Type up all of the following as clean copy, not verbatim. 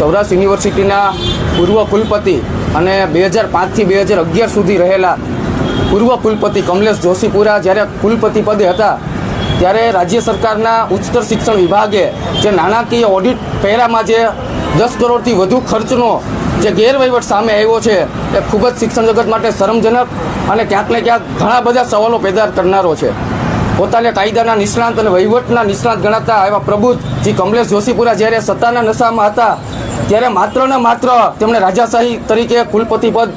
સૌરાષ્ટ્ર યુનિવર્સિટીના પૂર્વ કુલપતિ અને 2005થી 2011 સુધી રહેલા પૂર્વ કુલપતિ કમલેશ જોશીપુરા જ્યારે કુલપતિ પદે હતા ત્યારે રાજ્ય સરકારના ઉચ્ચતર શિક્ષણ વિભાગે જે નાણાકીય ઓડિટ પહેલામાં જે 10 કરોડથી વધુ ખર્ચનો જે ગેરવહીવટ સામે આવ્યો છે એ ખૂબ જ શિક્ષણ જગત માટે શરમજનક અને ક્યાંક ને ક્યાંક ઘણા બધા સવાલો પેદા કરનારો છે। પોતાને કાયદાના નિષ્ણાંત અને વહીવટના નિષ્ણાંત ગણાતા એવા પ્રબુદ્ધજી કમલેશ જોશીપુરા જ્યારે સત્તાના નશામાં હતા ત્યારે માત્ર ને માત્ર તેમણે રાજાશાહી તરીકે કુલપતિ પદ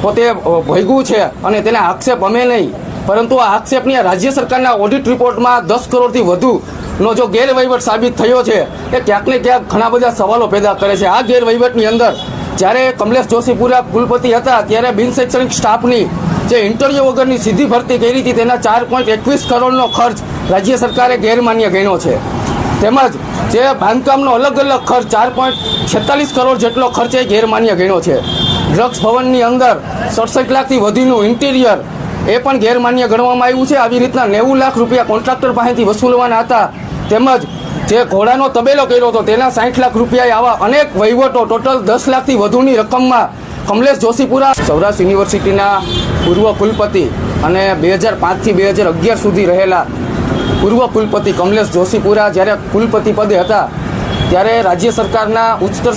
પોતે ભોગવ્યું છે અને તેના આક્ષેપ અમે નહીં, પરંતુ આ આક્ષેપની રાજ્ય સરકારના ઓડિટ રિપોર્ટમાં 10 કરોડથી વધુનો જો ગેરવહીવટ સાબિત થયો છે એ ક્યાંક ને ક્યાંક ઘણા બધા સવાલો પેદા કરે છે। આ ગેરવહીવટની અંદર જ્યારે કમલેશ જોશીપુરા કુલપતિ હતા ત્યારે બિન શૈક્ષણિક સ્ટાફની જે ઇન્ટરવ્યૂ વગરની સીધી ભરતી કરી હતી તેના 4.21 કરોડનો ખર્ચ રાજ્ય સરકારે ગેરમાન્ય ગણ્યો છે। તેમજ જે બાંધકામનો અલગ અલગ ખર્ચ 4.46 કરોડ જેટલો ખર્ચ એ ગેરમાન્ય ગણ્યો છે। ડ્રગ્સ ભવનની અંદર 67 લાખથી વધુનું ઇન્ટિરિયર એ પણ ગેરમાન્ય ગણવામાં આવ્યું છે। આવી રીતના 90 લાખ રૂપિયા કોન્ટ્રાક્ટર પાસેથી વસૂલવાના હતા। તેમજ જે ઘોડાનો તબેલો કર્યો હતો તેના 60 લાખ રૂપિયા આવા અનેક વહીવટો ટોટલ 10 લાખથી વધુની રકમમાં કમલેશ જોશીપુરા સૌરાષ્ટ્ર યુનિવર્સિટીના પૂર્વ કુલપતિ અને 2005થી 2011 સુધી રહેલા પૂર્વ કુલપતિ કમલેશ જોશીપુરા જ્યારે કુલપતિ પદે હતા ત્યારે રાજ્ય સરકારના ઉચ્ચતર